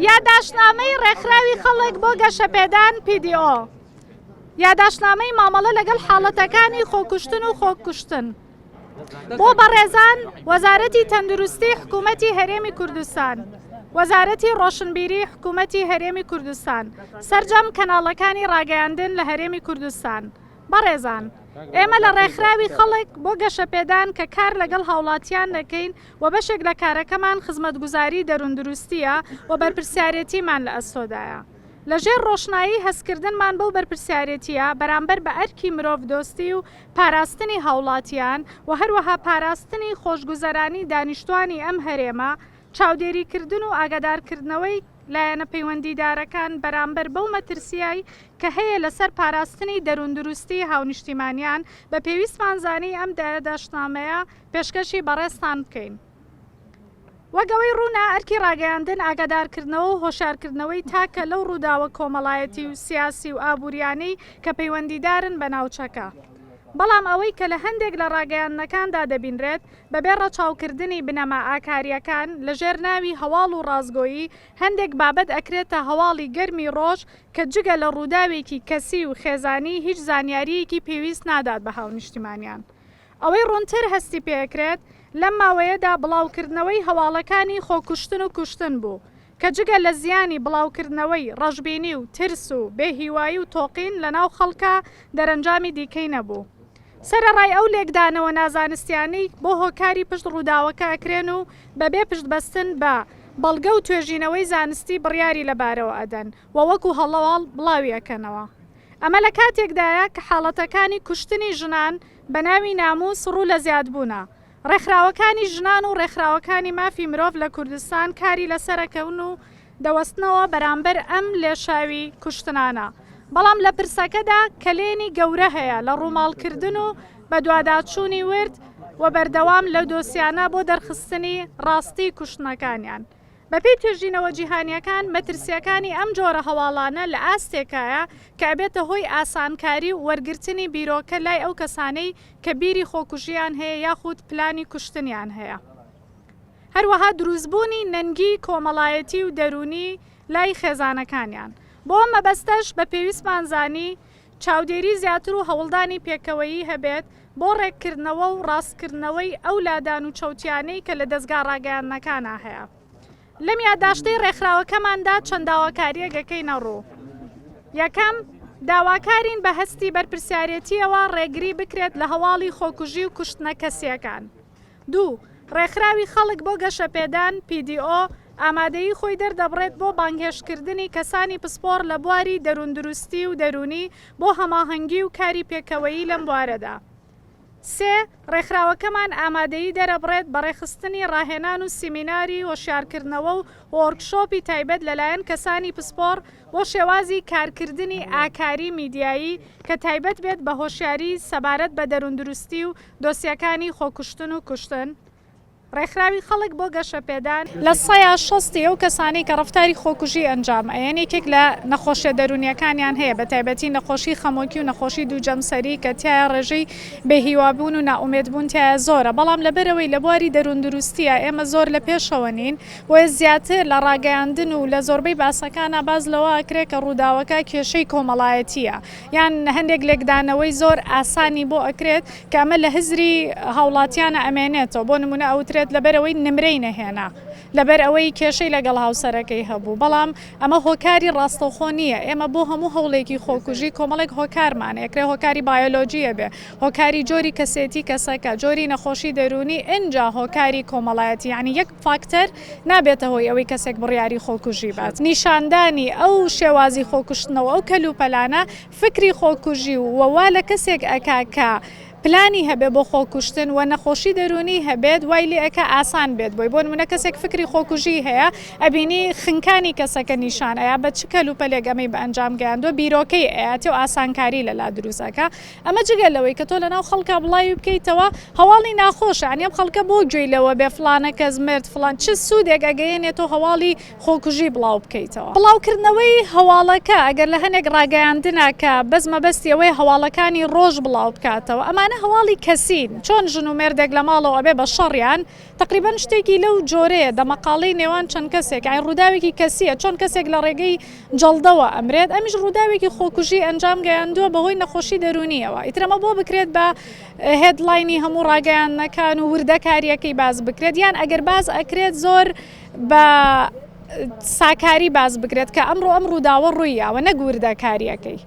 یادداشتنامەی ڕێکخراوی خەڵک بۆ گەشەپێدان PDO. یادداشتنامەی مامەڵە لەگەڵ حاڵەتەکانی خۆکوشتن و خۆکوشتن بۆ بەڕێزان وەزارەتی تەندروستی حکوومەتی هەرێمی کوردستان، وەزارەتی ڕۆشنبیری حکوومەتی هەرێمی کوردستان، سەرجەم کەناڵەکانی ڕاگەیاندن لە هەرێمی کوردستان. بەڕێزان، ئێمە لە ڕێکخراوی خەڵک بۆ گەشەپێدان کە کار لەگەڵ هاوڵاتیان دەکەین و بەشێک لە کارەکەمان خزمەتگوزاری دەروندروستیە و بەرپرسیارەتیمان لە ئەستۆدایە. لەژێر ڕۆشنایی هەستکردنمان بەو بەرپرسیارەتیە بەرامبەر بە ئەرکی مرۆڤدۆستی و پاراستنی هاوڵاتیان و هەروەها پاراستنی خۆشگوزەرانی دانیشتوانی ئەم هەرێمە، چاودێریکردن و ئاگادارکردنەوەی لایەنە پەیوەندیدارەکان بەرامبەر بەو مەترسیایی کە هەیە لەسەر پاراستنی دەروندروستی هاونیشتیمانیان بە پێویستمانزانی ئەم یادداشتنامەیە پێشکەشی بەڕێستان بکەین. وەگەوەی ڕوونا ئەرکی ڕاگەیاندن ئاگادارکردنەوە و هۆشارکردنەوەی تاکە لەو ڕووداوە کۆمەڵایەتی و سیاسی و ئابوووریانەی کە پەیوەندیدارن بە ناوچەکە. بەڵام ئەوەی کە لە هەندێک لە ڕاگەیاندنەکاندا دەبینرێت بەبێ ڕەچاوکردنی بنەما ئاکاریەکان لەژێر ناوی هەواڵ و ڕازگۆیی هەندێک بابەت ئەکرێتە هەواڵی گەرمی ڕۆژ کە جگە لە ڕووداوێکی کەسی و خێزانی هیچ زانیاریەکی پێویست نادات بە هاونیشتیمانیان. ئەوەی ڕوونتر هەستی پێکرێت لەم ماوەیەدا بڵاوکردنەوەی هەواڵەکانی خۆکوشتن و کوشتن بوو کە جگە لە زیانی بڵاوکردنەوەی ڕەشببینی و ترس و بێهیوایی و تۆقین لە ناو خەڵکە دەرەنجامی دیکەی نەبوو. سەرەڕای ئەو لێکدانەوە نازانستیانەی بۆ هۆکاری پشت ڕووداوەکە ئەکرێن و بەبێ پشتبەستن بە بەڵگە و توێژینەوەی زانستی بڕیاری لەبارەوە ئەدەن و وەکو هەڵەواڵ بڵاوی ئەکەنەوە. ئەمە لە کاتێکدایە کە حاڵەتەکانی کوشتنی ژنان بە ناوی ناموس ڕوو لە زیادبوونە. ڕێکخراوەکانی ژنان و ڕێکخراوەکانی مافی مرۆڤ لە کوردستان کاری لەسەرەکەون و دەوەستنەوە بەرامبەر ئەم لێشاوی کوشتنانە. بەڵام لە پرسەکەدا کەلێنی گەورە هەیە لە ڕووماڵکردن و بە دوواداچوونی ورد و بەردەوام لە دۆسیانە بۆ دەرخستنی ڕاستی کوشتنەکانیان. بەپێی توێژینەوە جیهانیەکان مەترسیەکانی ئەم جۆرە هەواڵانە لە ئاستێکایە کە ئەبێتە هۆی ئاسانکاری و وەرگرتنی بیرۆکە لای ئەو کەسانەی کە بیری خۆکوژیان هەیە یاخود پلانی کوشتنیان هەیە. هەروەها دروستبوونی نەنگی کۆمەڵایەتی و دەرونی لای خێزانەکانیان. بۆ مەبەستەش بە پێویستمانزانی چاودێری زیاتر و هەوڵدانی پێکەوەیی هەبێت بۆ ڕێککردنەوە و ڕاستکردنەوەی ئەو لادان و چەوتیانەی کە لە دەستگا ڕاگەیاندنەکانە هەیە. لەم یادداشتەی ڕێکخراوەکەماندا چەند داواکاریە گەکەینە ڕوو. یەکەم، داواکارین بە هەستی بەرپرسیارەتیەوە ڕێگری بکرێت لە هەواڵی خۆکوژی و کوشتنە کەسیەکان. دوو، ڕێکخراوی خەڵک بۆ گەشەپێدان PDO ئامادەیی خۆی دەردەبڕێت بۆ بانگهێشتکردنی کەسانی پسپۆر لە بواری دەروندروستی و دەرونی بۆ هەماهەنگی و کاری پێکەوەیی لەم بوارەدا. سێ، ڕێکخراوەکەمان ئامادەیی دەرەبڕێت بە ڕێخستنی ڕاهێنان و سیمیناری هۆشیارکردنەوە و وەرکشۆپی تایبەت لەلایەن کەسانی پسپۆر بۆ شێوازی کارکردنی ئاکاری میدیایی کە تایبەت بێت بە هۆشیاری سەبارەت بە دەروندروستی و دۆسیەکانی خۆکوشتن و کوشتن. ڕێکخراوی خەڵک بۆ گەشەپێدان لە 60 ئەو کەسانی کە ڕەفتاری خۆکوژی ئەنجام ئەیەن یەکێک لە نەخۆشیە دەرونیەکانیان هەیە، بە تایبەتی نەخۆشی خەمۆکی و نەخۆشی دووجەمسەری کە تایە ڕێژەی بێهیوابوون و نائومێدبوون تایە زۆرە. بەڵام لەبەرەوەی لە بواری دەروندروستیە ئێمە زۆر لە پێشەوەنین بۆیە زیاتر لە ڕاگەیاندن و لە زۆربەی باسەکانە باز لەوە ئەکرێت کە ڕووداوەکە کێشەی کۆمەڵایەتیە یان هەندێک لێکدانەوەی زۆر ئاسانی بۆ ئەکرێت کە ئەمە لە هزری هاوڵاتیانە ئەمێنێتەوە. بۆ نمونە ئەوترێت لەبەرەوەی نمرەی نەهێنا، لەبەر ئەوەی کێشەی لەگەڵ هاوسەرەکەی هەبوو. بەڵام ئەمە هۆکاری ڕاستەوخۆ نییە. ئێمە بۆ هەموو هەوڵێکی خۆکوژی کۆمەڵێک هۆکارمانە، یەکرێ هۆکاری بایۆلۆجیە بێ، هۆکاری جۆری کەسێتی کەسەکە، جۆری نەخۆشی دەرونی، ئینجا هۆکاری کۆمەڵایەتی. یعنی یەک فاکتەر نابێتە هۆی ئەوەی کەسێک بڕیاری خۆکوژی بات. نیشاندانی ئەو شێوازی خۆکوشتنەوە ئەو کەلوپەلانە فکری خۆکوژی و وەوا لە کەسێک ئەکاکە پلانی هەبێ بۆ خۆکوشتن و نەخۆشی دەرونی هەبێت وای لێ ئەکە ئاسان بێت بۆی. بۆ نمونە کەسێک فکری خۆکوژی هەیە ئەبینی خنکانی کەسەکە نیشان ئەیە بە چ کەلوپەلێک ئەمەی بە ئەنجام گەیاندووە بیرۆکەی ئەیەتی و ئاسانکاری لەلا دروستەکە. ئەمە جگەل لەوەی کە تۆ لەناو خەڵکە بڵاوی بکەیتەوە هەواڵی ناخۆشە، یعنی ئەم خەڵکە بۆ گوێی لەوە بێ فلانە کەس مرد فلان چ سوودێک ئەگەیەنێتەوە هەواڵی خۆکوژی بڵاو بکەیتەوە. بڵاوکردنەوەی هەواڵەکە ئەگەر لە هەنێک ڕاگەیاندنە کە بەس مەبەستی ئەوەی هەواڵەکانی ڕۆژ بڵاو بکاتەوە، ئەمانە ئەوانە هەواڵی کەسین چۆن ژن و مێردێک لە ماڵەوە ئەبێ بە شەڕیان تقریبان شتێکی لەو جۆرەیە دەمەقاڵەی نێوان چەند کەسێک ئای ڕووداوێکی کەسیە چۆن کەسێک لە ڕێگەی جەڵدەوە ئەمرێت ئەمیش ڕووداوێکی خۆکوژی ئەنجام گەیاندووە بەهۆی نەخۆشی دەرونیەوە ئیترەمە بۆ بکرێت بە هێدلاینی هەموو ڕاگەیانەکان و وردەکاریەکەی باز بکرێت یان ئەگەر باز ئەکرێت زۆر بە ساکاری باز بکرێت کە ئەمڕۆ ئەم ڕووداوە ڕوویاوە نەگووردە کاریەکەی.